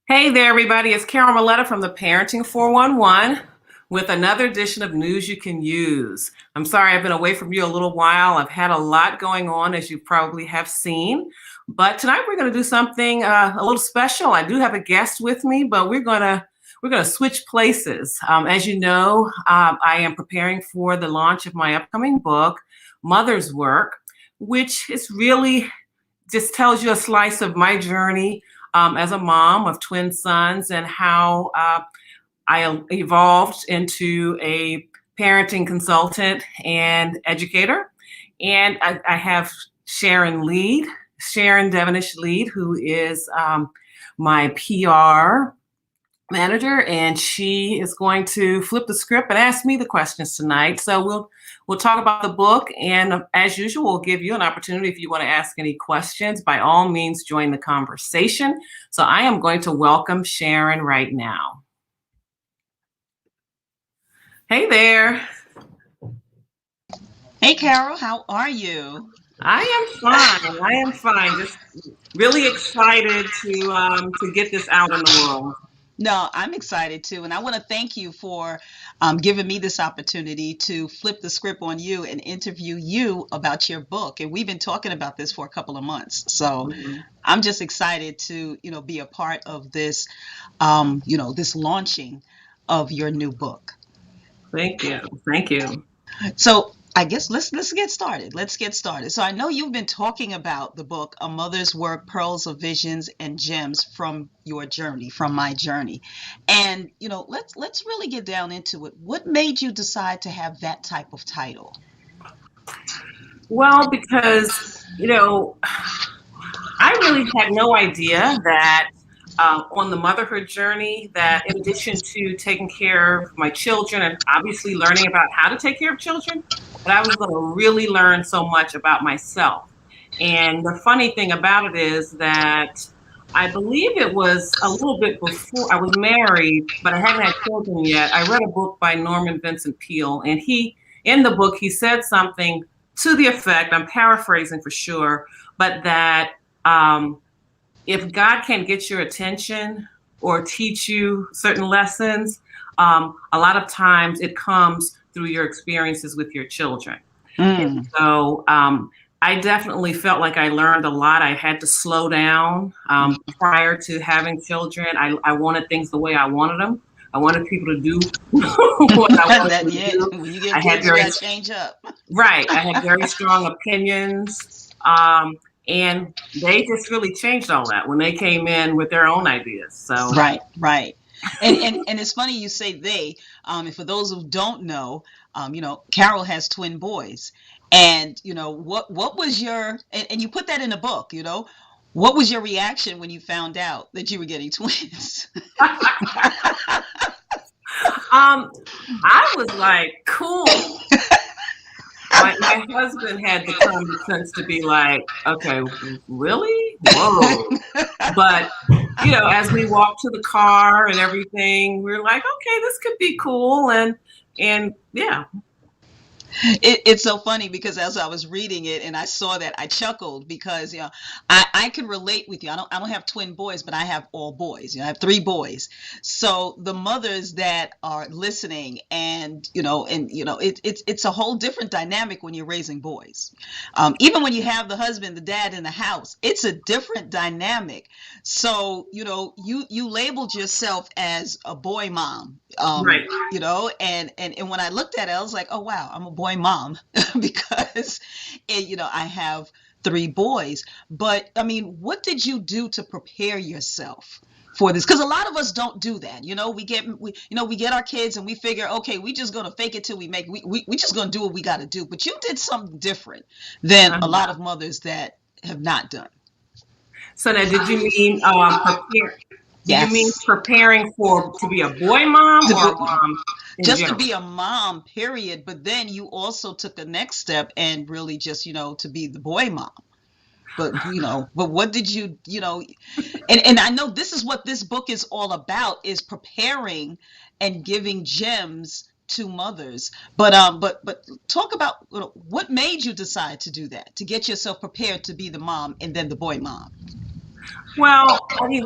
Hey there, everybody. It's Carol Milletta from the Parenting 411 with another edition of News You Can Use. I'm sorry I've been away from you a little while. I've had a lot going on, as you probably have seen. But tonight we're going to do something a little special. I do have a guest with me, but we're gonna switch places. As you know, I am preparing for the launch of my upcoming book, Mother's Work, which is really just tells you a slice of my journey as a mom of twin sons and how I evolved into a parenting consultant and educator. And I have Sharon Devonish Leid, who is my PR manager, and she is going to flip the script and ask me the questions tonight. So we'll talk about the book, and as usual, we'll give you an opportunity if you want to ask any questions. By all means, join the conversation. So I am going to welcome Sharon right now. Hey there. Hey, Carol, how are you? I am fine. I am fine. Just really excited to get this out in the world. No, I'm excited too. And I want to thank you for giving me this opportunity to flip the script on you and interview you about your book. And we've been talking about this for a couple of months. So Mhm. I'm just excited to, be a part of this, this launching of your new book. Thank you. Thank you. So I guess let's get started. Let's get started. So I know you've been talking about the book, A Mother's Work, Pearls of Visions and Gems from Your Journey, from my journey. And let's really get down into it. What made you decide to have that type of title? Well, because, I really had no idea that on the motherhood journey, that in addition to taking care of my children and obviously learning about how to take care of children, that I was going to really learn so much about myself. And the funny thing about it is that I believe it was a little bit before I was married, but I hadn't had children yet. I read a book by Norman Vincent Peale, and in the book, he said something to the effect, I'm paraphrasing for sure, but that um, if God can get your attention or teach you certain lessons, a lot of times it comes through your experiences with your children. And Mm. so I definitely felt like I learned a lot. I had to slow down prior to having children. I wanted things the way I wanted them. I wanted people to do what I wanted That them to yeah, do. when you get I had kids, you very gotta change up. Right. I had very strong opinions. And they just really changed all that when they came in with their own ideas. So, Right, right. And it's funny you say they. And for those who don't know, Carol has twin boys. And what was your and you put that in the book, what was your reaction when you found out that you were getting twins? I was like, cool. My husband had the common sense to be like, okay, really? Whoa. But, as we walked to the car and everything, we were like, okay, this could be cool. And yeah. It's so funny because as I was reading it and I saw that, I chuckled because I can relate with you. I don't have twin boys, but I have all boys. I have three boys. So the mothers that are listening, it's a whole different dynamic when you're raising boys. Even when you have the husband, the dad in the house, it's a different dynamic. So you labeled yourself as a boy mom, Right. and when I looked at it, I was like, oh wow, I'm a boy mom because I have three boys. But I mean, what did you do to prepare yourself for this? Because a lot of us don't do that. We get our kids and we figure, okay, we just gonna fake it till we make we just gonna do what we got to do. But you did something different than a lot of mothers that have not done. So now, did you mean prepare? Do you mean Yes. preparing for to be a boy mom or a mom in Just to general? be a mom, period. But then you also took the next step and really just, to be the boy mom. But what did and I know this is what this book is all about, is preparing and giving gems to mothers. But talk about what made you decide to do that, to get yourself prepared to be the mom and then the boy mom. Well, I mean,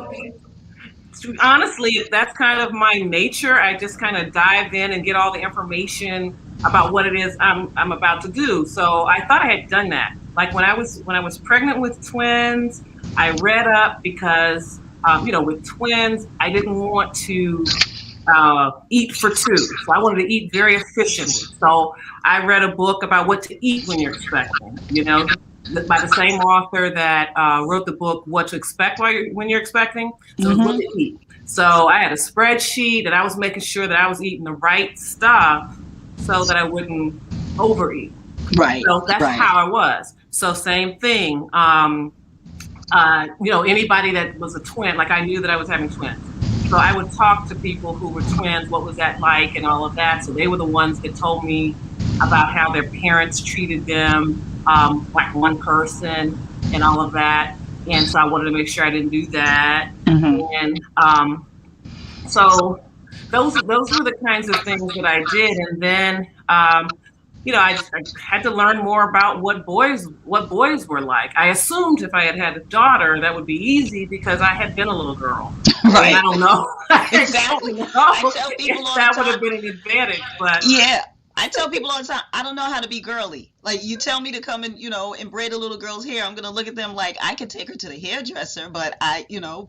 honestly, that's kind of my nature. I just kind of dive in and get all the information about what it is I'm about to do. So I thought I had done that. Like when I was pregnant with twins, I read up because with twins, I didn't want to eat for two. So I wanted to eat very efficiently. So I read a book about what to eat when you're expecting, by the same author that wrote the book, What to Expect when you're expecting. So it's what to eat. So I had a spreadsheet and I was making sure that I was eating the right stuff so that I wouldn't overeat. Right. So that's Right. how I was. So same thing. Anybody that was a twin, like I knew that I was having twins. So I would talk to people who were twins, what was that like and all of that. So they were the ones that told me about how their parents treated them, like one person and all of that. And so I wanted to make sure I didn't do that. And so those were the kinds of things that I did. And then I had to learn more about what boys were like. I assumed if I had had a daughter, that would be easy because I had been a little girl. Right. And I don't know. Exactly. I don't know I tell people all the that time. would have been an advantage, but Yeah. I tell people all the time, I don't know how to be girly. Like you tell me to come and, and braid a little girl's hair. I'm going to look at them like I can take her to the hairdresser, but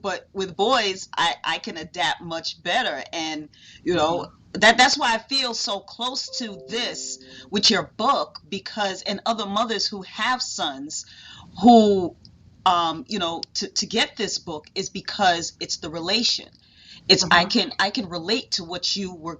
but with boys, I can adapt much better. And, that's why I feel so close to this with your book and other mothers who have sons who, to get this book is because it's the relation. It's I can relate to what you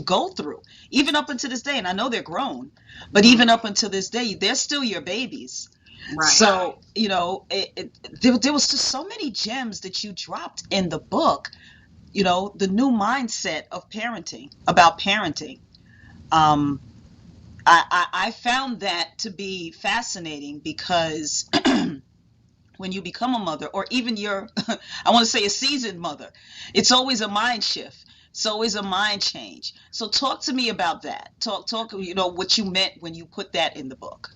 go through even up until this day, and I know they're grown, but even up until this day they're still your babies. right. So there was just so many gems that you dropped in the book. The new mindset of parenting, about parenting. um I found that to be fascinating because when you become a mother, or even I want to say a seasoned mother, it's always a mind shift. It's always a mind change. So talk to me about that. Talk, what you meant when you put that in the book.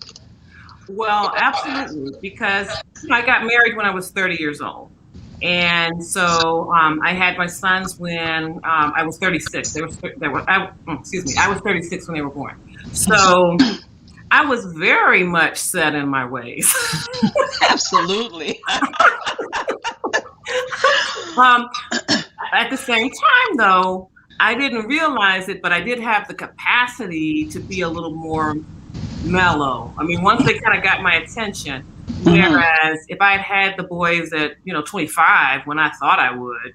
Well, absolutely, because I got married when I was 30 years old. And so I had my sons when I was 36. I was 36 when they were born. So I was very much set in my ways. Absolutely. At the same time, though, I didn't realize it, but I did have the capacity to be a little more mellow. I mean, once they kind of got my attention, whereas if I had had the boys at 25 when I thought I would,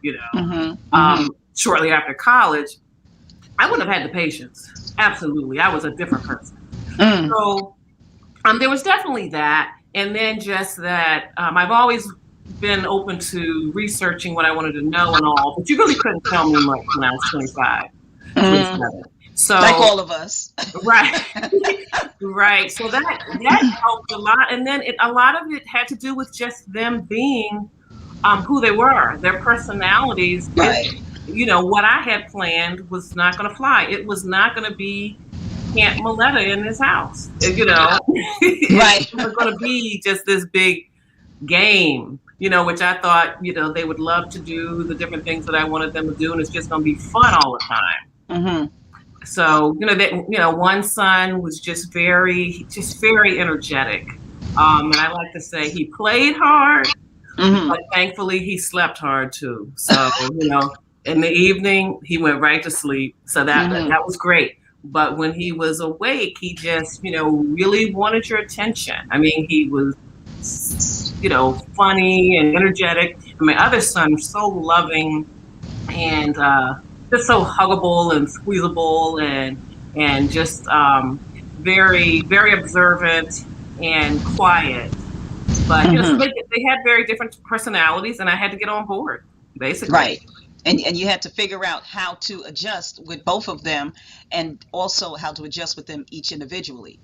shortly after college, I wouldn't have had the patience. Absolutely, I was a different person. So there was definitely that, and then just that I've always been open to researching what I wanted to know and all, but you really couldn't tell me much when I was 25, 27. So like all of us. Right. Right. So that helped a lot. And then a lot of it had to do with just them being who they were, their personalities. Right. What I had planned was not going to fly. It was not going to be Aunt Maletta in this house. Right. It was going to be just this big game, which I thought, they would love to do the different things that I wanted them to do. And it's just going to be fun all the time. So, one son was just very energetic. And I like to say he played hard, but thankfully he slept hard too. So, in the evening he went right to sleep. So that was great. But when he was awake, he just, really wanted your attention. I mean, he was, funny and energetic. And my other son was so loving and, just so huggable and squeezable and just very, very observant and quiet. But so they had very different personalities, and I had to get on board, basically. Right. And you had to figure out how to adjust with both of them, and also how to adjust with them each individually.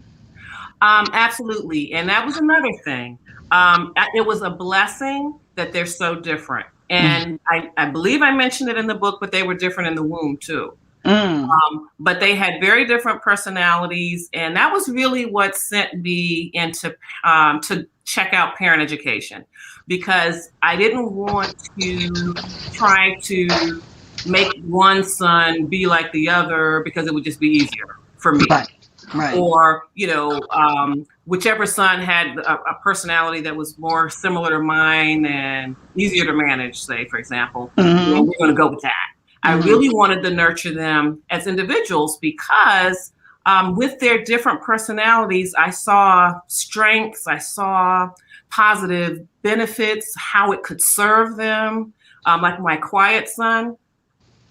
Absolutely. And that was another thing. It was a blessing that they're so different. And I believe I mentioned it in the book, but they were different in the womb too. But they had very different personalities, and that was really what sent me into check out parent education because I didn't want to try to make one son be like the other because it would just be easier for me. Right. Right. Or whichever son had a personality that was more similar to mine and easier to manage, say for example, Mm-hmm. we're going to go with that. I Mm-hmm. really wanted to nurture them as individuals because with their different personalities, I saw strengths, I saw positive benefits, how it could serve them. Like my quiet son,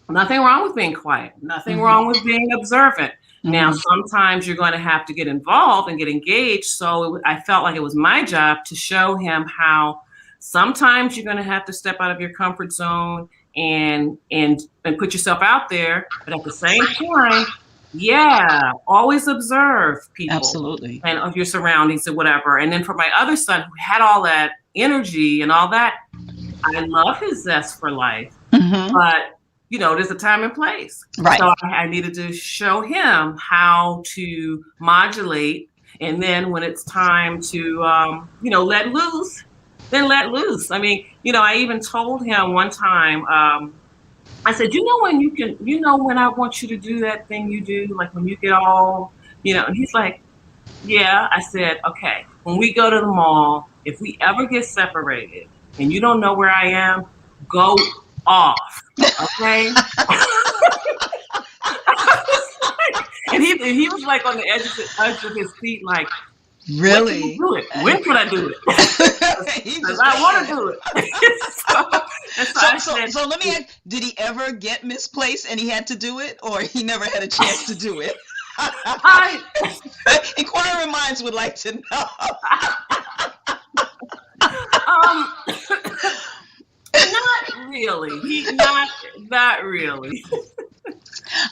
nothing wrong with being quiet, nothing Mm-hmm. wrong with being observant. Now, Mm-hmm. sometimes you're going to have to get involved and get engaged. So I felt like it was my job to show him how sometimes you're going to have to step out of your comfort zone and put yourself out there. But at the same time, yeah, always observe people Absolutely. and of your surroundings or whatever. And then for my other son who had all that energy and all that, I love his zest for life, Mm-hmm. but there's a time and place. Right. So I needed to show him how to modulate. And then when it's time to, let loose, then let loose. I mean, I even told him one time, I said, when I want you to do that thing you do, like when you get all, and he's like, yeah. I said, okay, when we go to the mall, if we ever get separated and you don't know where I am, go off. Okay. And he was like on the edge of his seat, like, when can I Really? do it? When can I do it? He Because just I want waiting. to do it. So I said, So let me ask, did he ever get misplaced and he had to do it, or he never had a chance to do it? I Inquiring minds would like to know. um not really. Not really.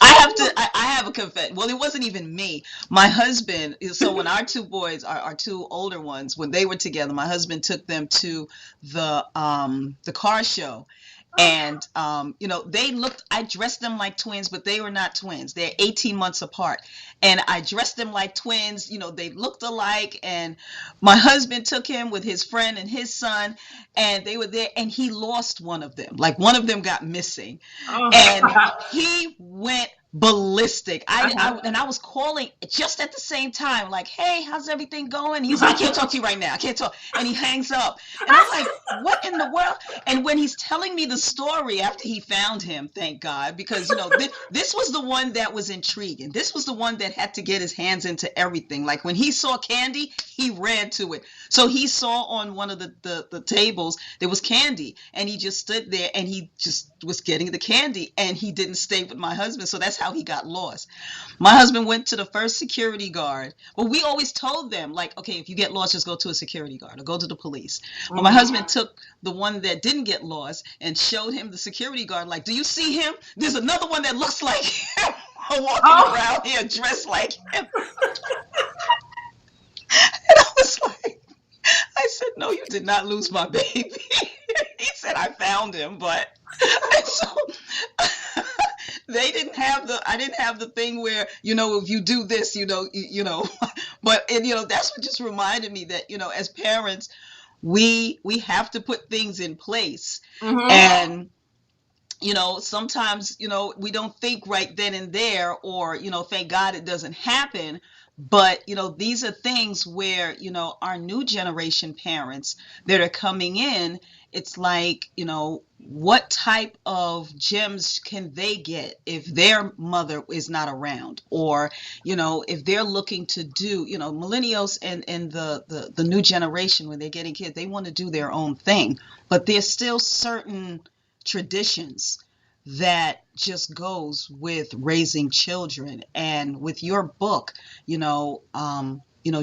I have a confession. Well, it wasn't even me. My husband, so when our two boys, our two older ones, when they were together, my husband took them to the car show. And I dressed them like twins, but they were not twins. They're 18 months apart. And I dressed them like twins. They looked alike. And my husband took him with his friend and his son, and they were there, and he lost one of them. Like, one of them got missing, and Oh. he went ballistic. Uh-huh. I was calling just at the same time, like, "Hey, how's everything going?" He was like, "I can't talk to you right now. I can't talk." And he hangs up. And I'm like, "What in the world?" And when he's telling me the story after he found him, thank God, because this was the one that was intriguing. This was the one that had to get his hands into everything. Like, when he saw candy, he ran to it. So he saw on one of the tables there was candy, and he just stood there and he just was getting the candy, and he didn't stay with my husband. So that's how he got lost. My husband went to the first security guard. Well, we always told them, like, okay, if you get lost, just go to a security guard or go to the police. Well, my husband took the one that didn't get lost and showed him the security guard, like, "Do you see him? There's another one that looks like him walking Oh. around here dressed like him." And I was like, I said, "No, you did not lose my baby." He said, "I found him," but and so I didn't have the thing where, if you do this, but that's what just reminded me that, as parents, we have to put things in place. Mm-hmm. And sometimes, we don't think right then and there, or, thank God it doesn't happen. But, these are things where, our new generation parents that are coming in, it's like, what type of gems can they get if their mother is not around? Or, if they're looking to do, millennials and the new generation, when they're getting kids, they want to do their own thing. But there's still certain traditions that just goes with raising children. And with your book,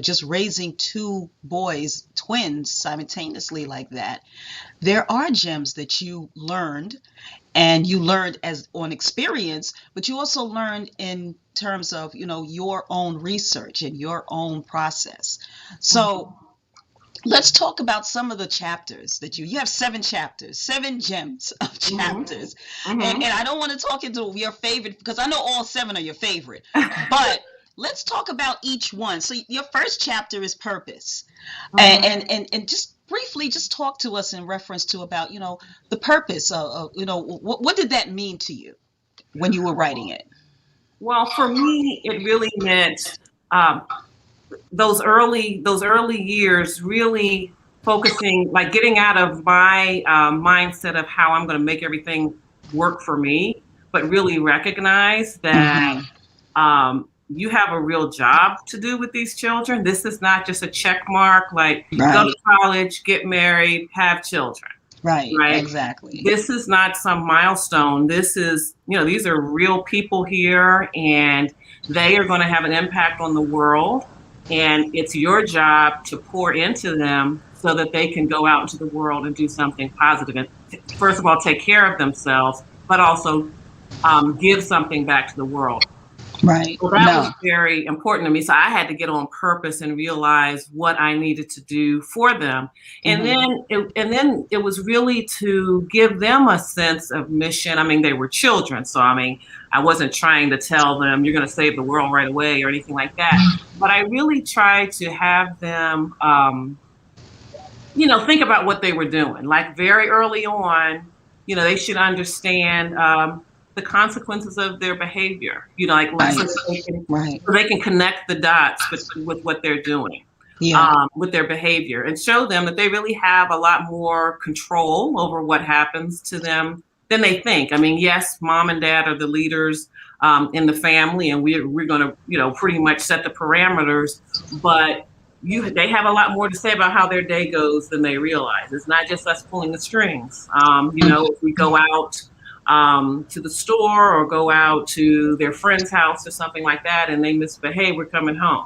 just raising two boys, twins, simultaneously like that, there are gems that you learned, and you learned as on experience, but you also learned in terms of, your own research and your own process. So let's talk about some of the chapters that you have 7 chapters, 7 gems of Mm-hmm. chapters. And Mm-hmm. I don't want to talk into your favorite, because I know all 7 are your favorite, but let's talk about each one. So your first chapter is purpose, Mhm. and just briefly, just talk to us in reference to about the purpose of what did that mean to you when you were writing it? Well, for me, it really meant um, those early years really focusing, like getting out of my mindset of how I'm going to make everything work for me, but really recognize that Hmm. you have a real job to do with these children. This is not just a check mark, like go to Right, college, get married, have children, right, right? exactly. This is not some milestone. This is, these are real people here, and they are going to have an impact on the world. And it's your job to pour into them so that they can go out into the world and do something positive. And first of all, take care of themselves, but also give something back to the world. Right. Well, that was No. very important to me. So I had to get on purpose and realize what I needed to do for them. And Hmm. then it was really to give them a sense of mission. I mean, they were children. So, I mean, I wasn't trying to tell them you're going to save the world right away or anything like that. But I really tried to have them, think about what they were doing. Like very early on, they should understand the consequences of their behavior. Like Right. so that Right. they can connect the dots with what they're doing, Yeah. with their behavior, and show them that they really have a lot more control over what happens to them than they think. I mean, yes, mom and dad are the leaders in the family, and we're going to pretty much set the parameters, but they have a lot more to say about how their day goes than they realize. It's not just us pulling the strings. If we go out to the store or go out to their friend's house or something like that and they misbehave, we're coming home.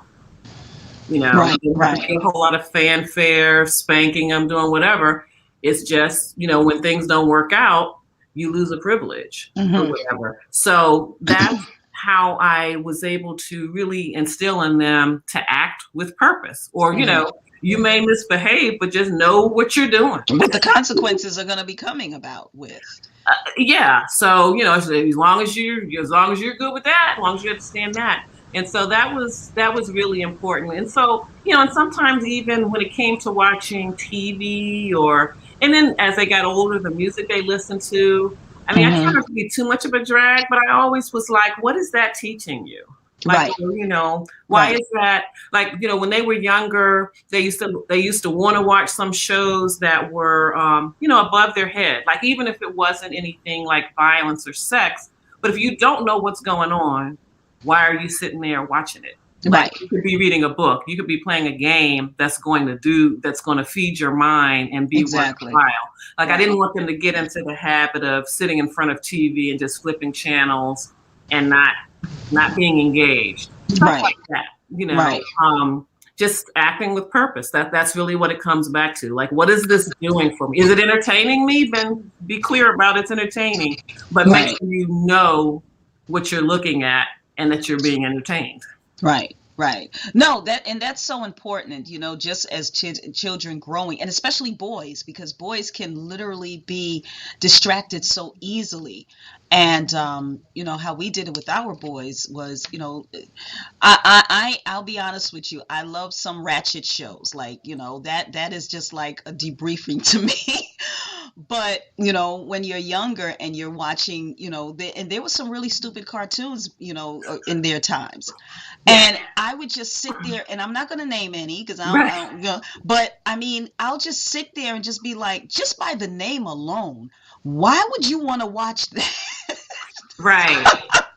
Right. You don't have to Right. pay a whole lot of fanfare, spanking them, doing whatever. It's just, when things don't work out, you lose a privilege or Hmm. whatever. So that's how I was able to really instill in them to act with purpose. Or, Hmm. you may misbehave, but just know what you're doing. What the consequences are going to be coming about with. Yeah. So, as long as you're good with that, as long as you understand that. And so that was really important. And so, and sometimes even when it came to watching TV and then as they got older, the music they listened to, I mean, I try Hmm. not to be too much of a drag, but I always was like, what is that teaching you? Like, Right. why Right. is that? Like, when they were younger, they used to want to watch some shows that were, above their head. Like, even if it wasn't anything like violence or sex, but if you don't know what's going on, why are you sitting there watching it? Like, Right. you could be reading a book, you could be playing a game that's going to feed your mind and be Exactly. worthwhile. Like, I Right. didn't want them to get into the habit of sitting in front of TV and just flipping channels and not being engaged, stuff Right. like that. Right. Just acting with purpose. That's really what it comes back to. Like, what is this doing for me? Is it entertaining me? Then be clear about it's entertaining, but make Right. sure you know what you're looking at and that you're being entertained. Right. Right. No, that's so important, just as children growing, and especially boys, because boys can literally be distracted so easily. And how we did it with our boys was, I'll be honest with you. I love some Ratchet shows. Like, that is just like a debriefing to me. But, when you're younger and you're watching, and there was some really stupid cartoons, in their times. Yeah. And I would just sit there, and I'm not going to name any because Right. I don't, but I mean, I'll just sit there and just be like, just by the name alone, why would you want to watch that? Right.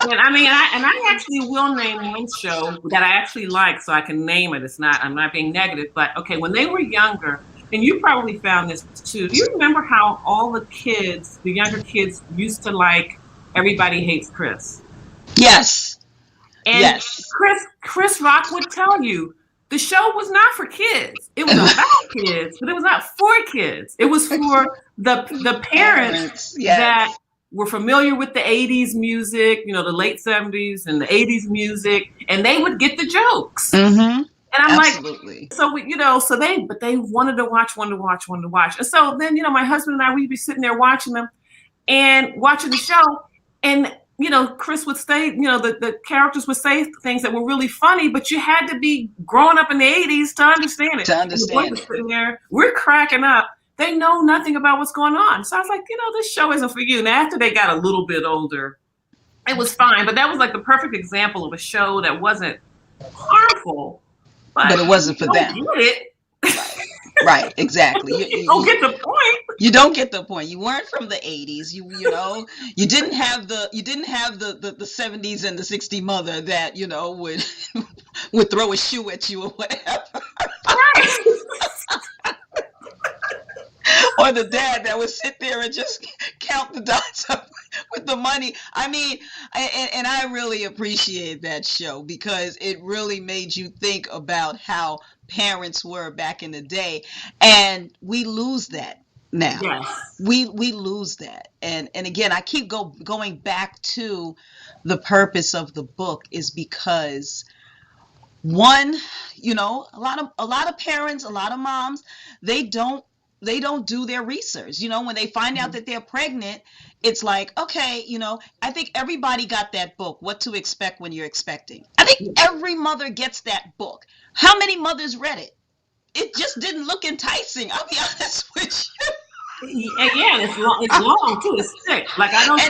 And I mean, I actually will name one show that I actually like, so I can name it. I'm not being negative, but okay, when they were younger, and you probably found this too. Do you remember how all the younger kids used to like Everybody Hates Chris? Yes. And Yes. Chris Rock would tell you the show was not for kids. It was about kids, but it was not for kids. It was for the parents Parents. that Yes. were familiar with the 80s music, the late 70s and the 80s music, and they would get the jokes. Mm-hmm. And I'm like, Absolutely. so but they wanted to watch. And so then, my husband and I, we'd be sitting there watching them and watching the show. And Chris would say, the characters would say things that were really funny, but you had to be growing up in the 80s to understand it. To And the boys understand were it. sitting there, we're cracking up. They know nothing about what's going on. So I was like, this show isn't for you. And after they got a little bit older, it was fine. But that was like the perfect example of a show that wasn't harmful, But but it wasn't for don't them. get it. Right, exactly. You don't get the point. You don't get the point. You weren't from the 80s. You didn't have the 70s and the 60s mother that, would would throw a shoe at you or whatever. Right. Or the dad that would sit there and just count the dots up with the money. I mean, and I really appreciate that show because it really made you think about how parents were back in the day, and we lose that now. Yes. We lose that, and again, I keep going back to the purpose of the book is because one, a lot of parents, a lot of moms, they don't do their research. When they find out that they're pregnant, it's like, okay, I think everybody got that book, What to Expect When You're Expecting. I think every mother gets that book. How many mothers read it? It just didn't look enticing. I'll be honest with you. Yeah, it's long too. It's thick. Like I don't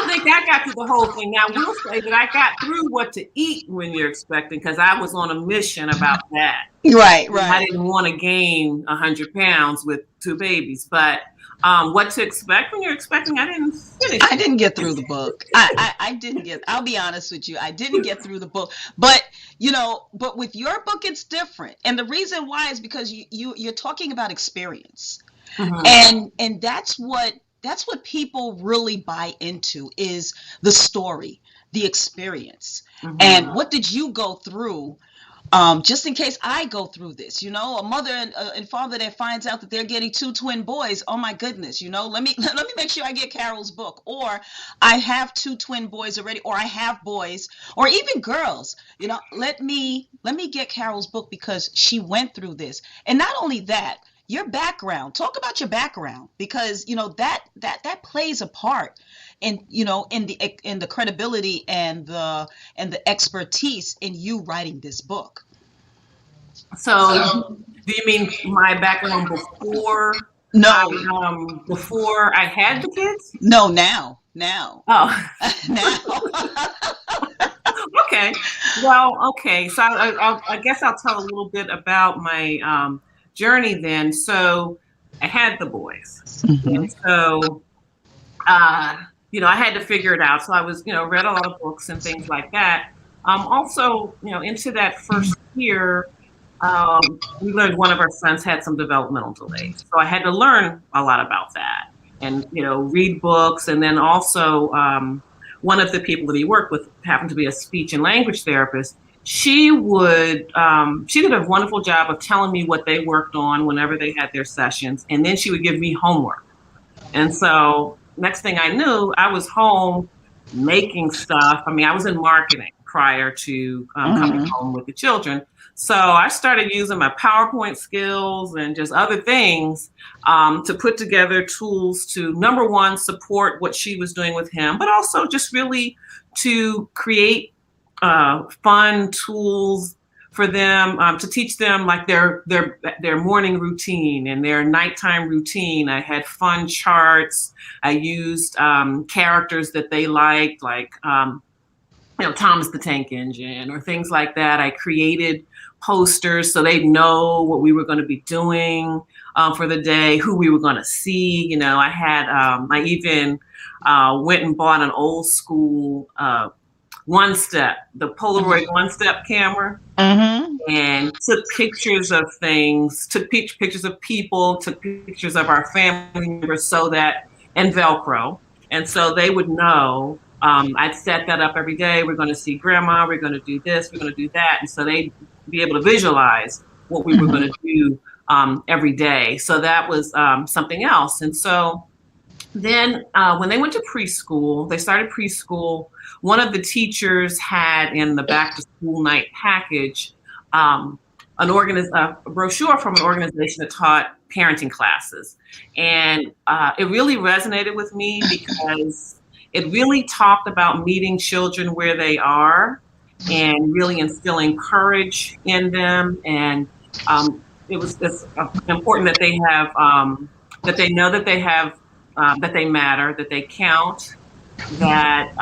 think I got through the whole thing. Now, I will say that I got through what to eat when you're expecting because I was on a mission about that. Right, I didn't want to gain 100 pounds with 2 babies, but what to expect when you're expecting, I didn't finish. I didn't get through the book. I didn't get. I'll be honest with you. I didn't get through the book. But but with your book, it's different. And the reason why is because you're talking about experience, and that's what people really buy into is the story, the experience, and what did you go through. Just in case I go through this, a mother and father that finds out that they're getting 2 twin boys. Oh my goodness, let me make sure I get Carol's book, or I have 2 twin boys already, or I have boys, or even girls. Let me get Carol's book because she went through this, and not only that, your background. Talk about your background because that plays a part in the credibility and the expertise in you writing this book. So, do you mean my background before? No, before I had the kids? no, now. Oh, Now. okay. Well, okay. So I guess I'll tell a little bit about my journey then. So I had the boys, and so I had to figure it out. So I was, read a lot of books and things like that. Also, into that first year, we learned one of our sons had some developmental delays. So I had to learn a lot about that and, read books. And then also one of the people that he worked with happened to be a speech and language therapist. She did a wonderful job of telling me what they worked on whenever they had their sessions. And then she would give me homework. And so next thing I knew, I was home making stuff. I mean, I was in marketing prior to coming home with the children. So I started using my PowerPoint skills and just other things to put together tools to, number one, support what she was doing with him, but also just really to create fun tools for them to teach them like their morning routine and their nighttime routine. I had fun charts. I used characters that they liked, like Thomas the Tank Engine or things like that. I created posters so they'd know what we were going to be doing for the day, who we were going to see. I had I even went and bought an old school One Step, the Polaroid One Step camera, and took pictures of things, took pictures of people, took pictures of our family members and Velcro. And so they would know. I'd set that up every day. We're going to see grandma. We're going to do this. We're going to do that. And so they'd be able to visualize what we were going to do every day. So that was something else. And so then when they went to preschool, they started preschool. One of the teachers had in the back to school night package a brochure from an organization that taught parenting classes. And it really resonated with me because it really talked about meeting children where they are and really instilling courage in them. And it's important that they have that they know that they have that they matter, that they count, that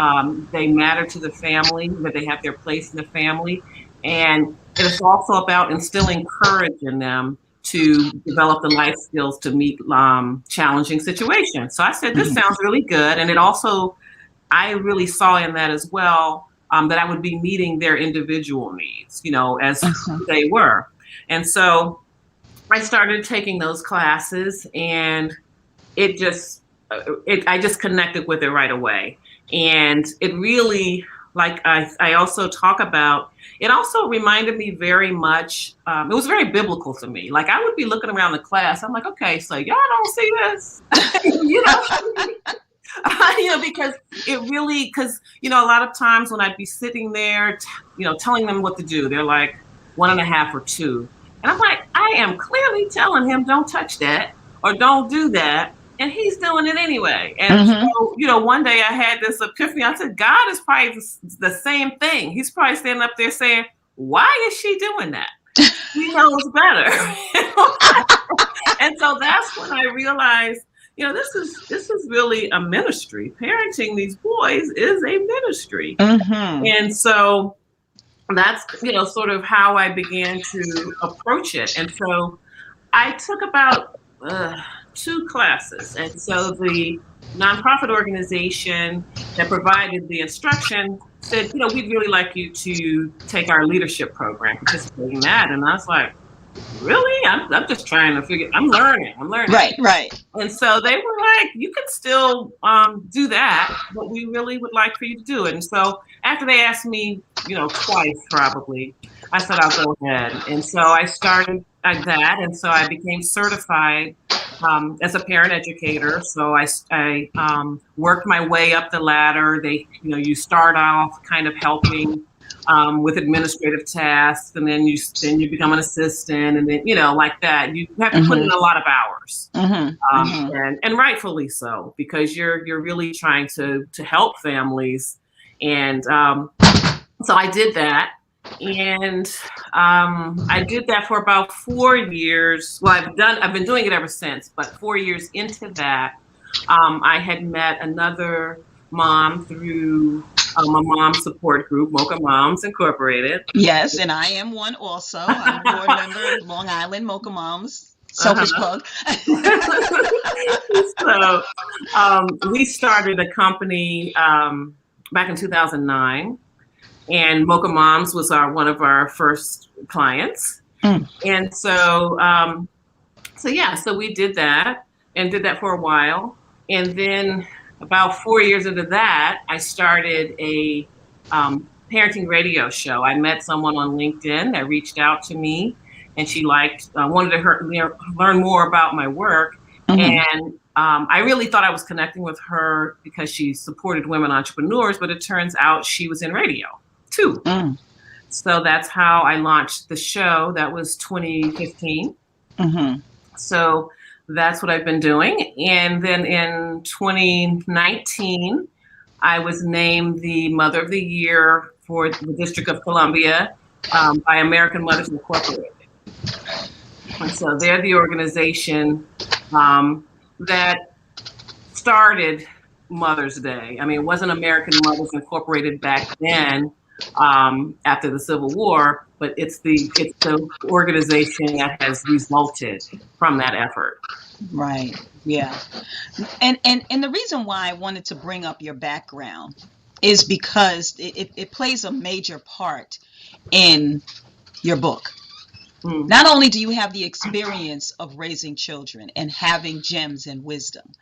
they matter to the family, that they have their place in the family. And it's also about instilling courage in them to develop the life skills to meet challenging situations. So I said, this sounds really good. And it also, I really saw in that as well, that I would be meeting their individual needs, as who they were. And so I started taking those classes, and it just, I just connected with it right away. And it really, like I also talk about, it also reminded me very much, it was very biblical to me. Like I would be looking around the class, I'm like, okay, so y'all don't see this, you know, because it really, a lot of times when I'd be sitting there, telling them what to do, they're like 1.5 or 2. And I'm like, I am clearly telling him, don't touch that or don't do that. And he's doing it anyway. And so, one day I had this epiphany. I said, God is probably the same thing. He's probably standing up there saying, why is she doing that? He knows better. And so that's when I realized, this is really a ministry. Parenting these boys is a ministry. And so that's, sort of how I began to approach it. And so I took about 2 classes. And so the nonprofit organization that provided the instruction said, we'd really like you to take our leadership program, participate in that. And I was like, really? I'm just trying to I'm learning. Right. And so they were like, you can still do that, but we really would like for you to do it. And so after they asked me, twice probably, I said, I'll go ahead. And so I started at that. And so I became certified as a parent educator. So I worked my way up the ladder. You start off kind of helping with administrative tasks, and then you become an assistant, and then like that. You have to put in a lot of hours, and rightfully so, because you're really trying to help families. And so I did that. And I did that for about 4 years. Well, I've been doing it ever since, but 4 years into that, I had met another mom through a mom support group, Mocha Moms Incorporated. Yes, and I am one also. I'm a board member of Long Island Mocha Moms. Selfish plug. So we started a company back in 2009. And Mocha Moms was one of our first clients. And so, so we did that and did that for a while. And then about 4 years into that, I started a parenting radio show. I met someone on LinkedIn that reached out to me, and she wanted to learn more about my work. And I really thought I was connecting with her because she supported women entrepreneurs, but it turns out she was in radio too. So that's how I launched the show. That was 2015. So that's what I've been doing. And then in 2019, I was named the Mother of the Year for the District of Columbia by American Mothers Incorporated. And so they're the organization that started Mother's Day. I mean, it wasn't American Mothers Incorporated back then, after the Civil War, but it's the organization that has resulted from that effort. Right. Yeah. And the reason why I wanted to bring up your background is because it plays a major part in your book. Not only do you have the experience of raising children and having gems and wisdom,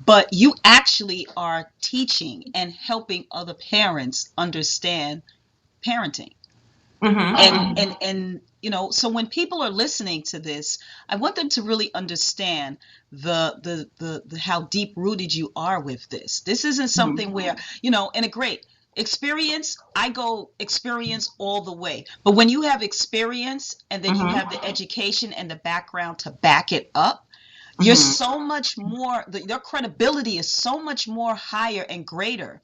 but you actually are teaching and helping other parents understand parenting. And so when people are listening to this, I want them to really understand the how deep rooted you are with this. This isn't something where, and a great experience, I go experience all the way. But when you have experience and then you have the education and the background to back it up, You're so much more, your credibility is so much more higher and greater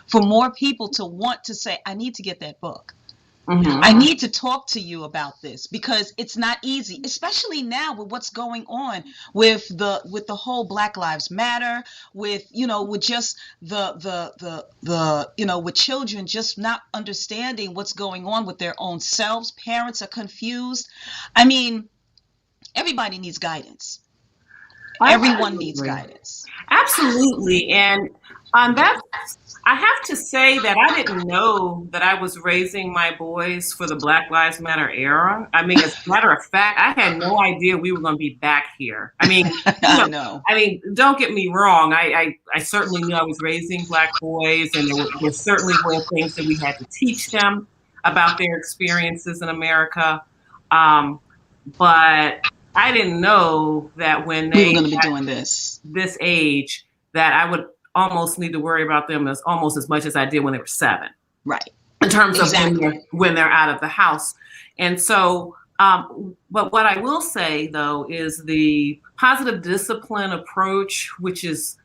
for more people to want to say, I need to get that book. I need to talk to you about this, because it's not easy, especially now with what's going on with the whole Black Lives Matter, with with just the with children just not understanding what's going on with their own selves. Parents are confused. I mean, everybody needs guidance. Everyone needs guidance. Absolutely. And that's, I have to say that I didn't know that I was raising my boys for the Black Lives Matter era. I mean, as a matter of fact, I had no idea we were going to be back here. I mean, I know. I mean, don't get me wrong. I certainly knew I was raising Black boys, and there certainly were things that we had to teach them about their experiences in America. But I didn't know that when We were they going to be doing this. this age, that I would almost need to worry about them as almost as much as I did when they were 7. Right. In terms Exactly. of when they're out of the house. And so, but what I will say though is the positive discipline approach, which is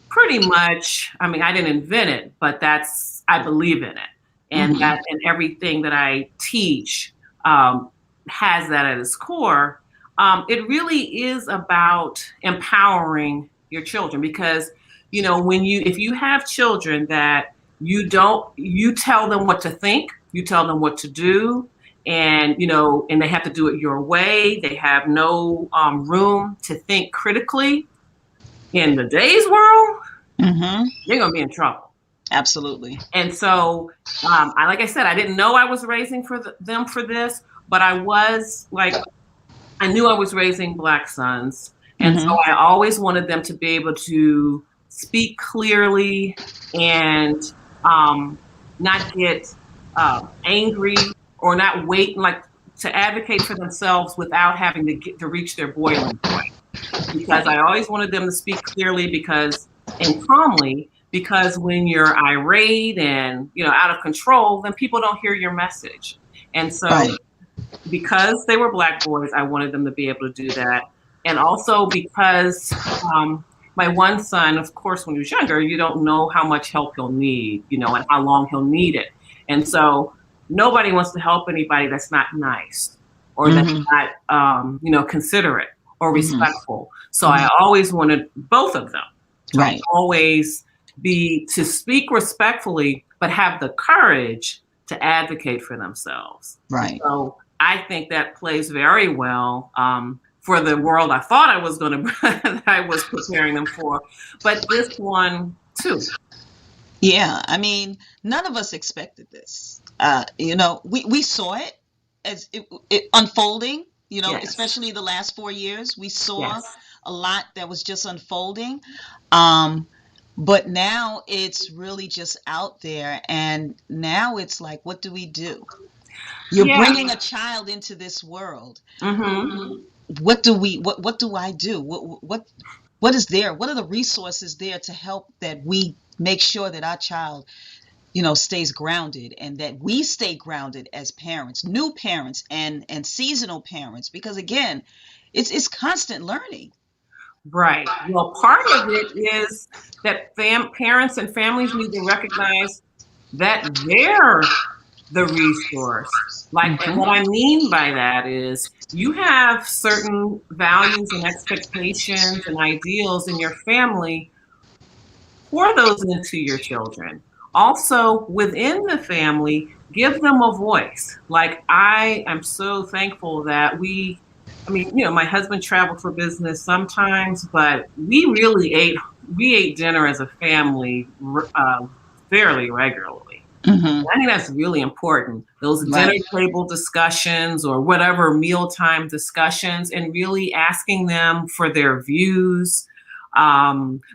pretty much, I mean, I didn't invent it, but I believe in it. And that, and everything that I teach has that at its core. It really is about empowering your children, because if you have children that you tell them what to think, you tell them what to do, and and they have to do it your way. They have no room to think critically. In today's world, they're gonna be in trouble. Absolutely. And so, like I said, I didn't know I was raising them for this, but I knew I was raising Black sons. And so I always wanted them to be able to speak clearly and not get angry, or not wait, to advocate for themselves without having to reach their boiling point. Because I always wanted them to speak clearly and calmly, because when you're irate and out of control, then people don't hear your message. And so because they were Black boys, I wanted them to be able to do that. And also because my one son, of course, when he was younger, you don't know how much help he'll need, and how long he'll need it. And so nobody wants to help anybody that's not nice, or that's not, considerate or respectful. So I always wanted both of them to always to speak respectfully, but have the courage to advocate for themselves. Right. So I think that plays very well for the world I thought I was that I was preparing them for, but this one too. Yeah, I mean, none of us expected this. We saw it as it unfolding. Especially the last 4 years, we saw a lot that was just unfolding. But now it's really just out there, and now it's like, what do we do? You're bringing a child into this world. What do I do? What is there? What are the resources there to help that we make sure that our child, stays grounded, and that we stay grounded as parents, new parents and seasonal parents, because again, it's constant learning. Right. Well, part of it is that parents and families need to recognize that they're the resource. And what I mean by that is, you have certain values and expectations and ideals in your family. Pour those into your children. Also, within the family, give them a voice. I am so thankful that my husband traveled for business sometimes, but we really ate dinner as a family fairly regularly. I think that's really important. Those dinner table discussions, or whatever mealtime discussions, and really asking them for their views.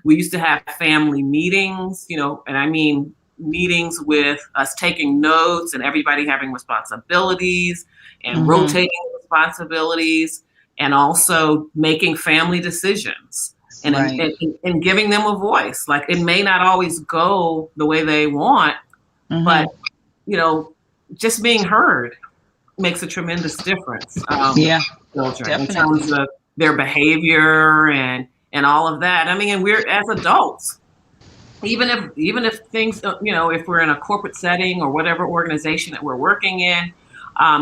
We used to have family meetings, and I mean meetings with us taking notes and everybody having responsibilities and rotating responsibilities, and also making family decisions and giving them a voice. It may not always go the way they want, but just being heard makes a tremendous difference. Yeah, children definitely. in terms of their behavior and all of that. I mean, and we're as adults, even if things, if we're in a corporate setting or whatever organization that we're working in,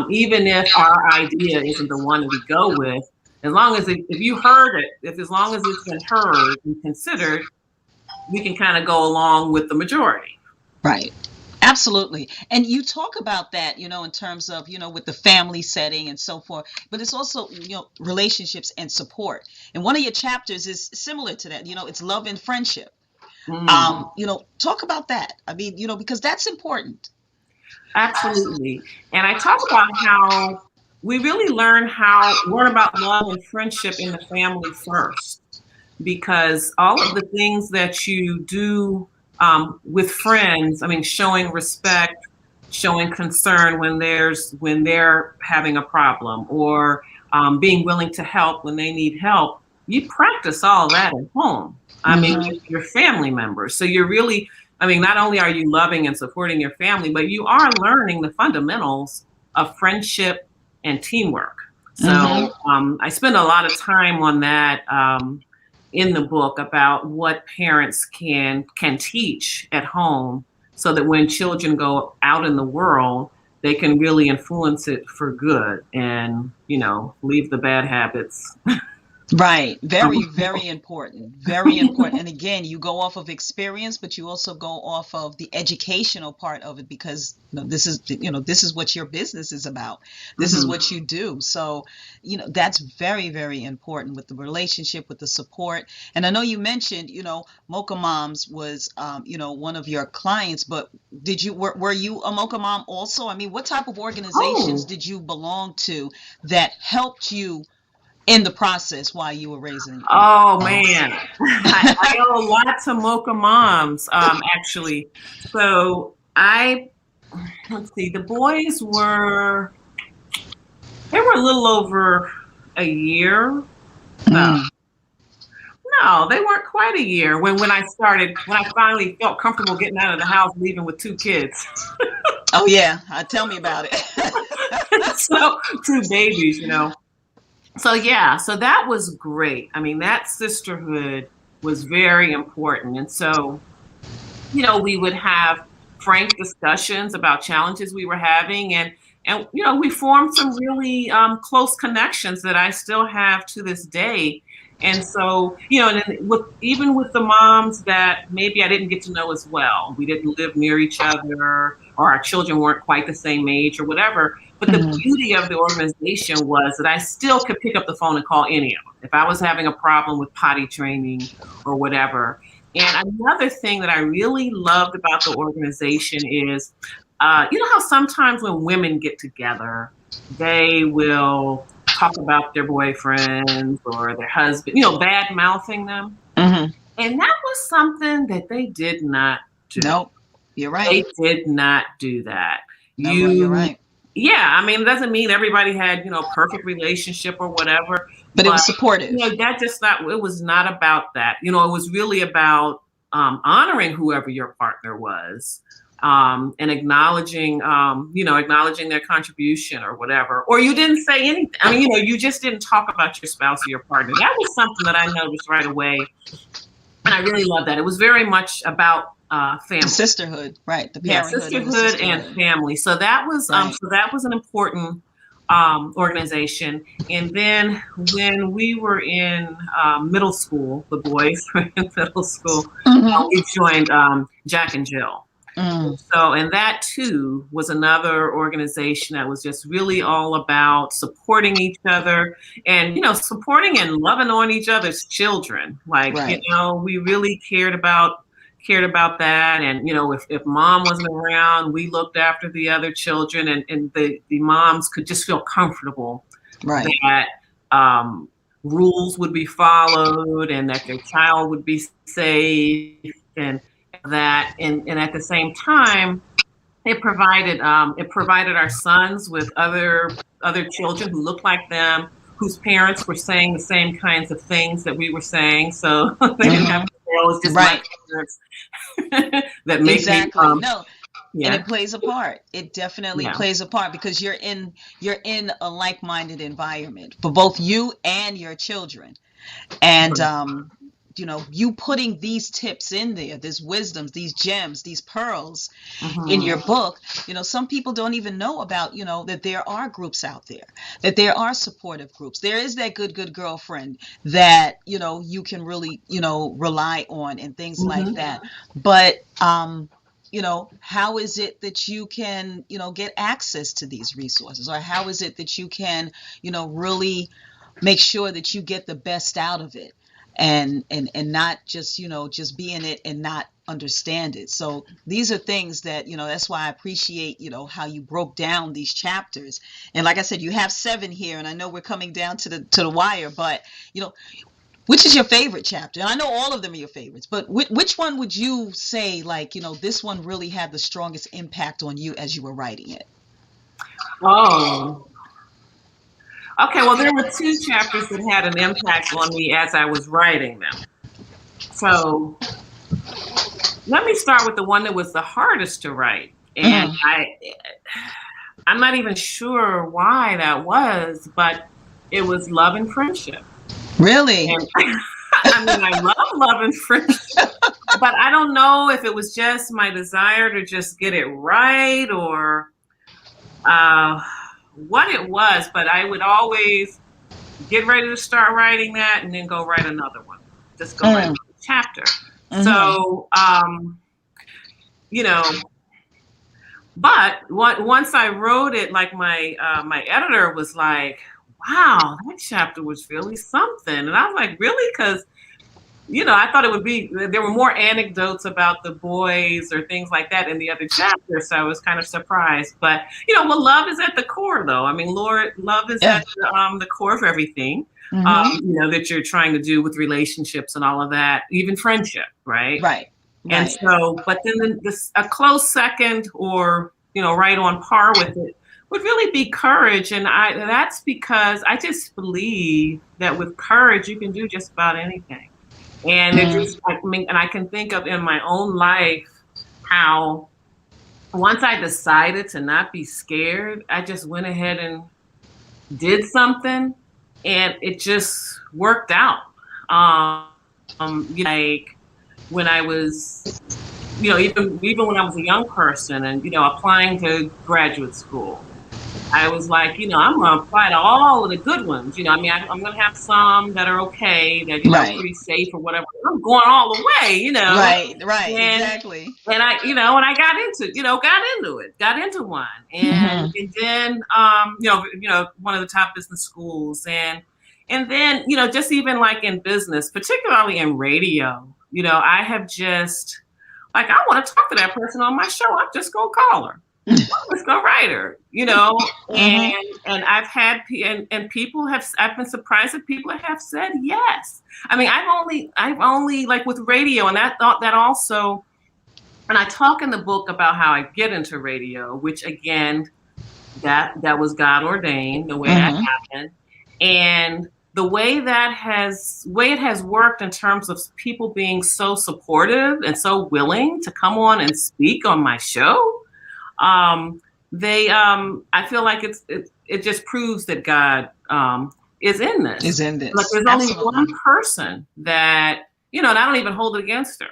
even if our idea isn't the one that we go with, as long as if you heard it, if as long as it's been heard and considered, we can kind of go along with the majority. Right. Absolutely. And you talk about that, in terms of, with the family setting and so forth, but it's also, relationships and support. And one of your chapters is similar to that, it's love and friendship. Mm. Talk about that. I mean, because that's important. Absolutely. And I talk about how we really learn about love and friendship in the family first, because all of the things that you do with friends, I mean, showing respect, showing concern when they're having a problem, or being willing to help when they need help, you practice all that at home. I mean, with your family members. So you're really, I mean, not only are you loving and supporting your family, but you are learning the fundamentals of friendship and teamwork. So I spend a lot of time on that in the book about what parents can teach at home, so that when children go out in the world, they can really influence it for good and, leave the bad habits. Right. Very, very important. Very important. And again, you go off of experience, but you also go off of the educational part of it, because this is what your business is about. This is what you do. So, that's very, very important with the relationship, with the support. And I know you mentioned, Mocha Moms was, one of your clients, but were you a Mocha Mom also? I mean, what type of organizations did you belong to that helped you in the process while you were raising? Oh man, I owe a lot to Mocha Moms, actually. So let's see, the boys they were a little over a year. No, they weren't quite a year when I finally felt comfortable getting out of the house, leaving with 2 kids. Oh yeah, tell me about it. So 2 babies, So yeah, so that was great. I mean, that sisterhood was very important. And so, we would have frank discussions about challenges we were having, and we formed some really close connections that I still have to this day. And so, and even with the moms that maybe I didn't get to know as well, we didn't live near each other, or our children weren't quite the same age or whatever. But the beauty of the organization was that I still could pick up the phone and call any of them if I was having a problem with potty training or whatever. And another thing that I really loved about the organization is, how sometimes when women get together, they will talk about their boyfriends or their husband, bad mouthing them. And that was something that they did not do. Nope, you're right. They did not do that. No, you're right. Yeah, I mean, it doesn't mean everybody had, perfect relationship or whatever. But it was supportive. It was not about that. It was really about honoring whoever your partner was, and acknowledging their contribution or whatever. Or you didn't say anything. I mean, you just didn't talk about your spouse or your partner. That was something that I noticed right away. And I really love that. It was very much about family, sisterhood, right? The parenthood, sisterhood and family. So that was an important organization. And then when we were in middle school, the boys were in middle school, we joined Jack and Jill. So, and that too was another organization that was just really all about supporting each other and, supporting and loving on each other's children. Like, we really cared about that. And, if mom wasn't around, we looked after the other children, and the moms could just feel comfortable that rules would be followed and that their child would be safe, and that, and at the same time, it provided our sons with other children who looked like them, whose parents were saying the same kinds of things that we were saying. So they didn't have to say, "Oh, it's just my parents that make me." No, And Yeah. it plays a part. It definitely Yeah. plays a part because you're in a like-minded environment for both you and your children. And you putting these tips in there, these wisdoms, these gems, these pearls in Mm-hmm. your book, some people don't even know about, that there are groups out there, that there are supportive groups. There is that good girlfriend that, you can really, rely on and things like Mm-hmm. that. But, how is it that you can, get access to these resources? Or how is it that you can, really make sure that you get the best out of it, and not just just be in it and not understand it. So these are things that, that's why I appreciate, how you broke down these chapters. And like I said, you have 7 here, and I know we're coming down to the wire, but you know which is your favorite chapter? And I know all of them are your favorites, but which one would you say, like, this one really had the strongest impact on you as you were writing it? Oh, okay. Well, there were two chapters that had an impact on me as I was writing them. So let me start with the one that was the hardest to write. And Hmm. I'm not even sure why that was, but it was love and friendship. Really? And I mean, I love love and friendship, but I don't know if it was just my desire to just get it right or uh, what it was, but I would always get ready to start writing that and then go write another one. Just go write Mm. another chapter. Hmm. So, you know, but once I wrote it, like my editor was like, "Wow, that chapter was really something," and I was like, "Really?" Because I thought it would be there were more anecdotes about the boys or things like that in the other chapter, so I was kind of surprised. But well, love is at the core, though. I mean, Lord, love is Yeah. at the core of everything. Hmm. That you're trying to do with relationships and all of that, even friendship, right? Right. And Right. so, but then a close second, or right on par with it, would really be courage. And that's because I just believe that with courage you can do just about anything. And it Mm. just, I mean, and I can think of in my own life how once I decided to not be scared, I just went ahead and did something, and it just worked out. Like when I was, even when I was a young person and applying to graduate school, I was like, I'm going to apply to all of the good ones. I mean, I'm going to have some that are okay, that, Right. pretty safe or whatever. I'm going all the way. Right. Right. And, Exactly. and I got into one. And, Hmm. and then, one of the top business schools. And then, just even like in business, particularly in radio, I have just, like, I want to talk to that person on my show. I'm just going to call her. Let's go write her, Hmm. and I've had and people have. I've been surprised that people have said yes. I mean, I've only like with radio, and that also. And I talk in the book about how I get into radio, which again, that was God ordained, the way that Hmm. happened, and the way it has worked in terms of people being so supportive and so willing to come on and speak on my show. They I feel like it just proves that God is in Is this. in Like this. there's only one Absolutely. person that and I don't even hold it against her.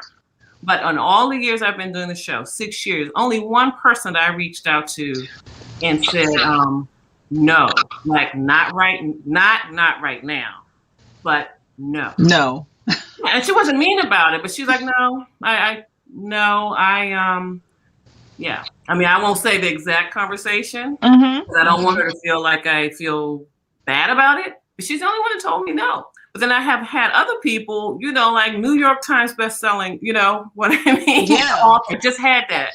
But on all the years I've been doing the show, 6 years, only one person that I reached out to and said, no, like not right now, but no. No. And she wasn't mean about it, but she's like, no, I no, yeah. I mean, I won't say the exact conversation Hmm. because I don't want Hmm. her to feel like I feel bad about it. But she's the only one that told me no. But then I have had other people, like New York Times best-selling, what I mean? Yeah. I just had that.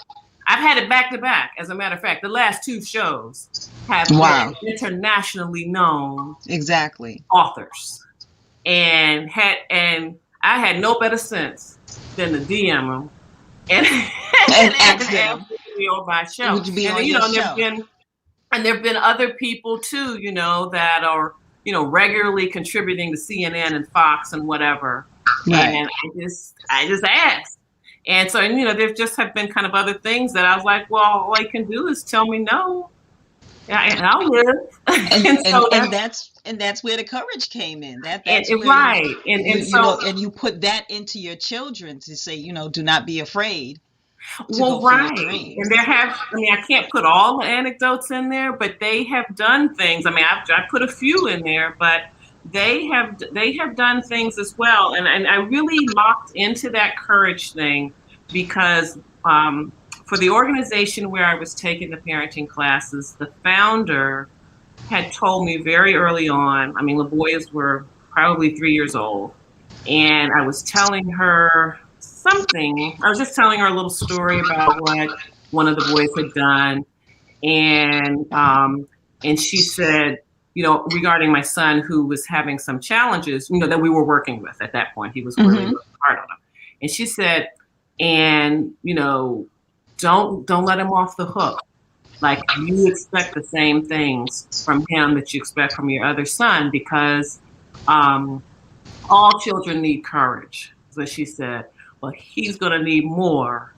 I've had it back to back. As a matter of fact, the last two shows have Wow. been internationally known Exactly. authors, and I had no better sense than to DM them and And and ask ask them, them to be on my show. would you be And on then, your and there've show? been other people too, that are regularly contributing to CNN and Fox and whatever. Right. And I just asked, And so, and there just have been kind of other things that I was like, well, all I can do is tell me no, and I'll live. and And and so and that's that's where the courage came in. and, That's where right, and so and you put that into your children to say, do not be afraid to well, go for your right. And dreams. there have, I mean, I can't put all the anecdotes in there, but they have done things. I mean, I put a few in there, but they have done things as well. And I really locked into that courage thing because for the organization where I was taking the parenting classes, the founder had told me very early on. I mean, the boys were probably 3 years old, and I was telling her something. I was just telling her a little story about what one of the boys had done, and she said, regarding my son who was having some challenges, that we were working with at that point. He was really Hmm. working hard on them, and she said, and don't let him off the hook. Like, you expect the same things from him that you expect from your other son, because um, all children need courage. So she said, well, he's going to need more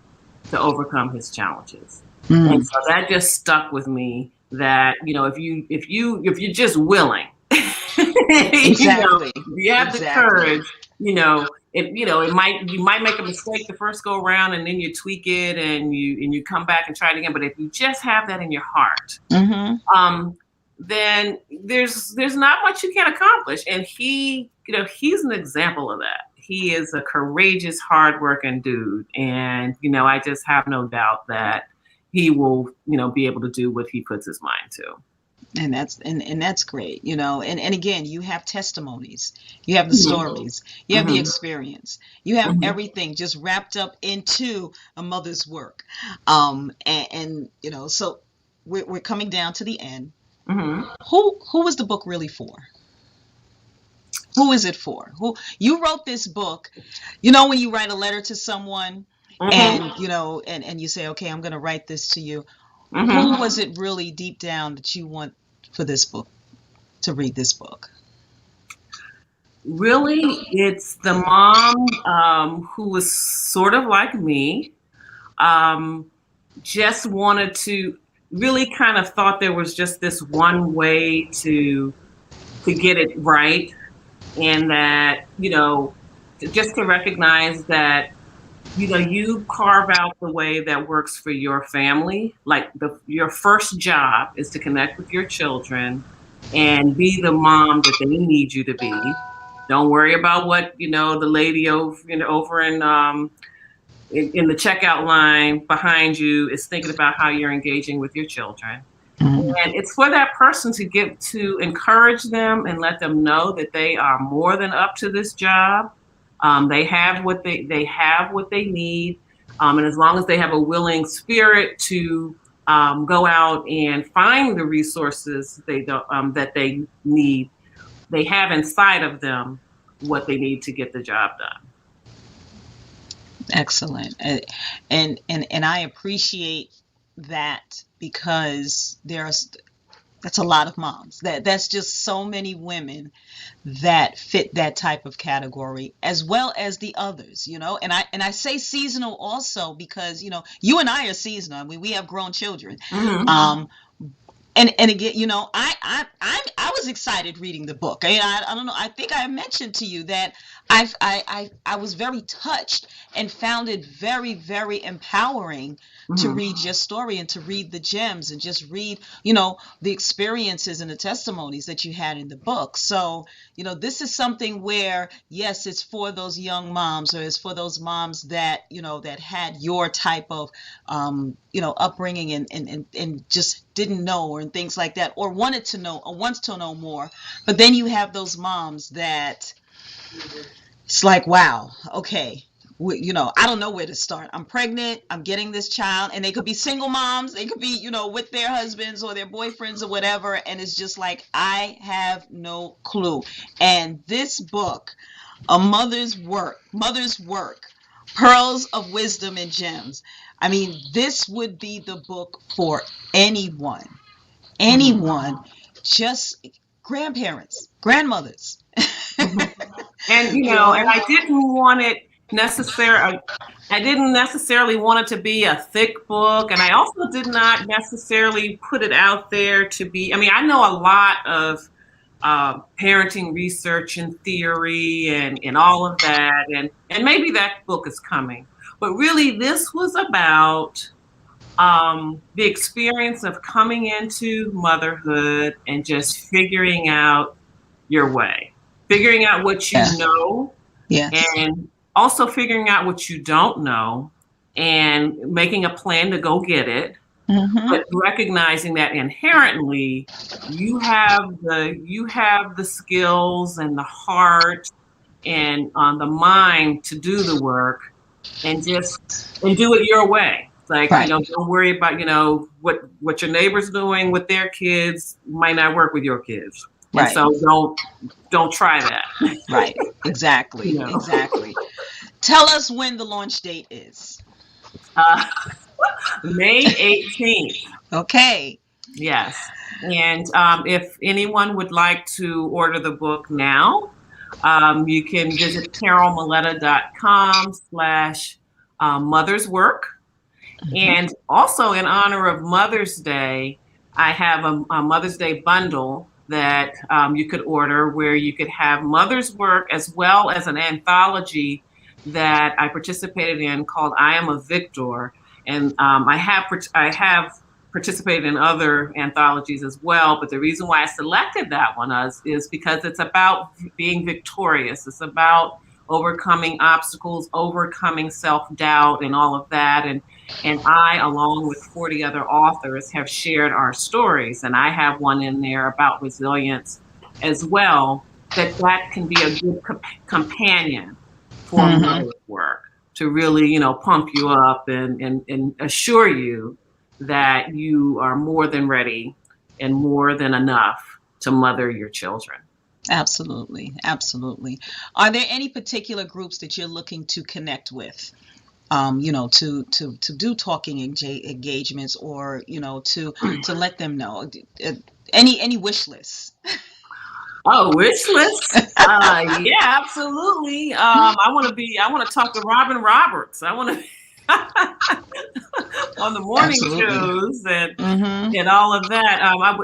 to overcome his challenges. And Mm, so that just stuck with me, that, if you're just willing, exactly. you have the Exactly. courage, you might make a mistake the first go around, and then you tweak it, and you come back and try it again. But if you just have that in your heart, Hmm. um, then there's not much you can't accomplish. And he's an example of that. He is a courageous, hardworking dude, and I just have no doubt that he will, be able to do what he puts his mind to. And that's great, and again, you have testimonies, you have the Hmm. stories, you have the Hmm. experience, you have Hmm. everything just wrapped up into a mother's work. And so we're coming down to the end. Hmm. Who was the book really for? Who is it for? Who You wrote this book, when you write a letter to someone, Hmm. and and you say, okay, I'm going to write this to you. Who Hmm. was it really deep down that you want for this book, to read this book? Really, it's the mom, who was sort of like me, um, just wanted to, really kind of thought there was just this one way to get it right, and that, just to recognize that, you carve out the way that works for your family. Like, your first job is to connect with your children and be the mom that they need you to be. Don't worry about what, the lady over in the checkout line behind you is thinking about, how you're engaging with your children. Mhm. And it's for that person to encourage them and let them know that they are more than up to this job. They have what they need, and as long as they have a willing spirit to go out and find the resources that they need, they have inside of them what they need to get the job done. Excellent. And I appreciate that, because that's a lot of moms. That's just so many women that fit that type of category, as well as the others, and I say seasonal also, because you and I are seasonal. I mean, we have grown children. Hmm. um and again, I was excited reading the book. I don't know. I think I mentioned to you that I was very touched and found it very, very empowering to Hmm. read your story and to read the gems and just read, the experiences and the testimonies that you had in the book. So, this is something where, yes, it's for those young moms, or it's for those moms that, that had your type of, upbringing, and just didn't know, or and things like that, or wanted to know, or wants to know more. But then you have those moms that it's like, wow, okay. I don't know where to start. I'm pregnant. I'm getting this child, and they could be single moms. They could be, with their husbands or their boyfriends or whatever. And it's just like, I have no clue. And this book, A Mother's Work, Pearls of Wisdom and Gems. I mean, this would be the book for anyone, Hmm. anyone, just grandparents, grandmothers. Hmm. And you know, I didn't want it necessarily, I didn't necessarily want it to be a thick book, and I also did not necessarily put it out there to be. I mean, I know a lot of parenting research and theory and all of that, and maybe that book is coming. But really, this was about the experience of coming into motherhood and just figuring out your way, figuring out what you Yeah. know, Yes. and also figuring out what you don't know and making a plan to go get it, Mm-hmm. but recognizing that inherently you have the skills and the heart and the mind to do the work and do it your way. Like, Right. don't worry about, what your neighbor's doing with their kids might not work with your kids. And Right. so don't try that. Right. Exactly. You know. Exactly. Tell us when the launch date is. Uh, May 18th. Okay. Yes. And if anyone would like to order the book now, you can visit carolmaletta.com/mother's work. Mm-hmm. And also, in honor of Mother's Day, I have a Mother's Day bundle that you could order where you could have Mother's work as well as an anthology that I participated in called I Am a Victor. And I have participated in other anthologies as well. But the reason why I selected that one is because it's about being victorious. It's about overcoming obstacles, overcoming self-doubt and all of that. And I, along with 40 other authors, have shared our stories. And I have one in there about resilience as well, that can be a good companion for Mm-hmm. mother work to really, pump you up and assure you that you are more than ready and more than enough to mother your children. Absolutely. Absolutely. Are there any particular groups that you're looking to connect with? To do talking engagements, or to let them know. Any wish lists? Oh, wish list. Yeah, absolutely. I want to talk to Robin Roberts. I want to on the morning Absolutely. shows Mm-hmm. and all of that.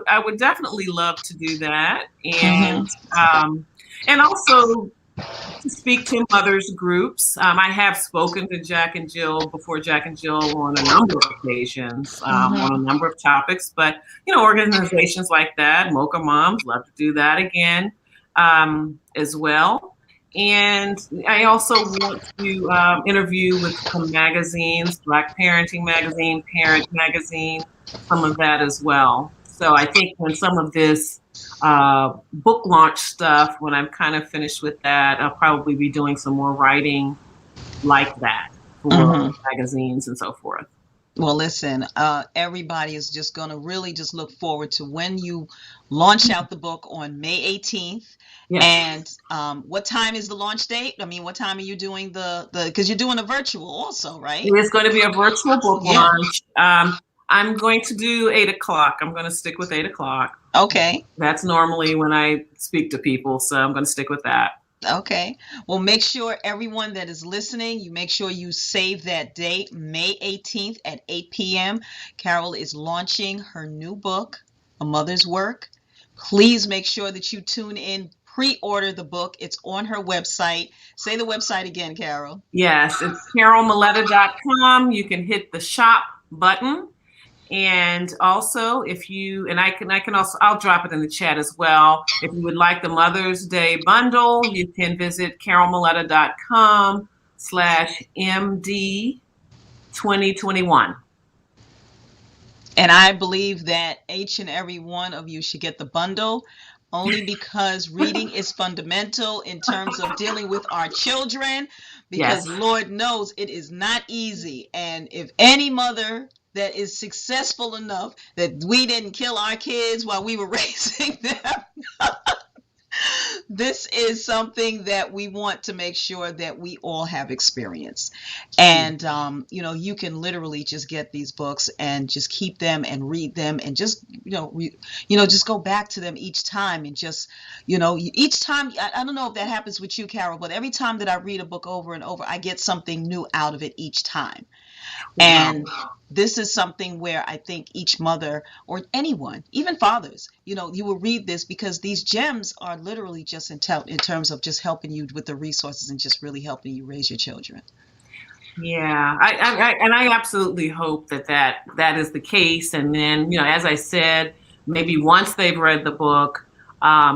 I would definitely love to do that, Mm-hmm. and also to speak to mothers groups. I have spoken to Jack and Jill before Jack and Jill on a number of occasions, on a Mm-hmm. number of topics. But organizations like that, Mocha Moms, love to do that again as well. And I also want to interview with some magazines, Black Parenting Magazine, Parent Magazine, some of that as well. So I think when some of this book launch stuff, when I'm kind of finished with that, I'll probably be doing some more writing like that for Mm-hmm. magazines and so forth. Well, listen, everybody is just going to really just look forward to when you launch out the book on May 18th. Yes. And what time is the launch date? I mean, what time are you doing because you're doing a virtual also, right? It is going to be a virtual book Yeah. launch. I'm going to do 8 o'clock. I'm going to stick with 8 o'clock. Okay. That's normally when I speak to people, so I'm going to stick with that. Okay. Well, make sure everyone that is listening, you make sure you save that date, May 18th at 8 p.m. Carol is launching her new book, A Mother's Work. Please make sure that you tune in, pre-order the book. It's on her website. Say the website again, Carol. Yes, it's carolmaletta.com. You can hit the shop button. And also, I'll drop it in the chat as well. If you would like the Mother's Day bundle, you can visit carolmaletta.com/MD2021. And I believe that each and every one of you should get the bundle, only because reading is fundamental in terms of dealing with our children, because Yes. Lord knows it is not easy. And if any mother that is successful enough that we didn't kill our kids while we were raising them, this is something that we want to make sure that we all have experienced. Yeah. And, you can literally just get these books and just keep them and read them and just, just go back to them each time and just, each time, I don't know if that happens with you, Carol, but every time that I read a book over and over, I get something new out of it each time. Wow. And this is something where I think each mother or anyone, even fathers, you will read this because these gems are literally just in terms of just helping you with the resources and just really helping you raise your children. Yeah, and I absolutely hope that is the case. And then, as I said, maybe once they've read the book,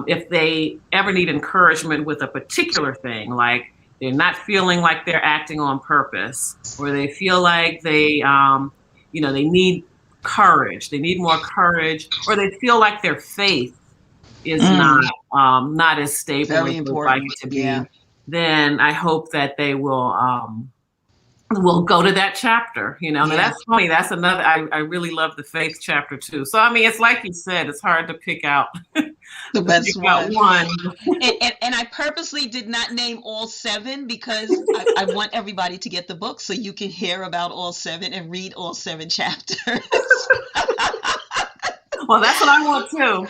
if they ever need encouragement with a particular thing, like they're not feeling like they're acting on purpose, or they feel like they need courage, they need more courage, or they feel like their faith is Mm, not as stable as very they'd like it important. to Yeah. be, then I hope that they will go to that chapter. Now Yeah. that's funny. That's another, I really love the faith chapter too. So, I mean, it's like you said, it's hard to pick out, The best one. one. And I purposely did not name all seven because I want everybody to get the book so you can hear about all seven and read all seven chapters. Well, that's what I want too.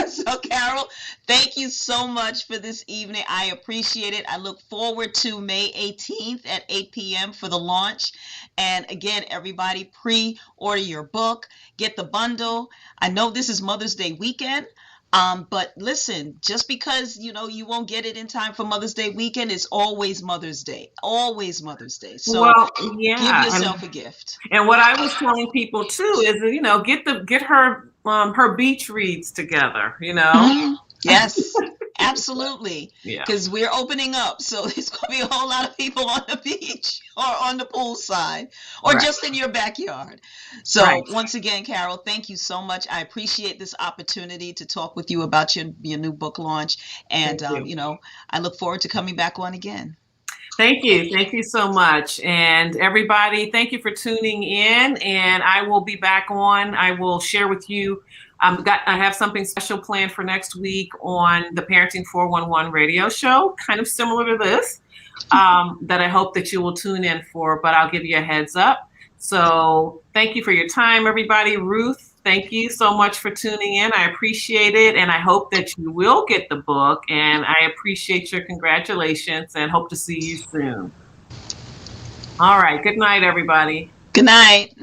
So, Carol, thank you so much for this evening. I appreciate it. I look forward to May 18th at 8 p.m. for the launch. And again, everybody, pre-order your book, get the bundle. I know this is Mother's Day weekend. But listen, just because you won't get it in time for Mother's Day weekend, it's always Mother's Day. Always Mother's Day. So Well, give yeah, yourself a gift. and what I was telling people too is that, get her beach reads together. Mhm. Yes, absolutely. Yeah. Because we're opening up. So there's going to be a whole lot of people on the beach or on the poolside or Right. just in your backyard. Right. So once again, Carol, thank you so much. I appreciate this opportunity to talk with you about your new book launch. And, Thank you. I look forward to coming back on again. Thank you. Thank you so much. And everybody, thank you for tuning in. And I will be back on. I will share with you. I have something special planned for next week on the Parenting 411 radio show, kind of similar to this, that I hope that you will tune in for, but I'll give you a heads up. So thank you for your time, everybody. Ruth, thank you so much for tuning in. I appreciate it. And I hope that you will get the book. And I appreciate your congratulations and hope to see you soon. All right. Good night, everybody. Good night.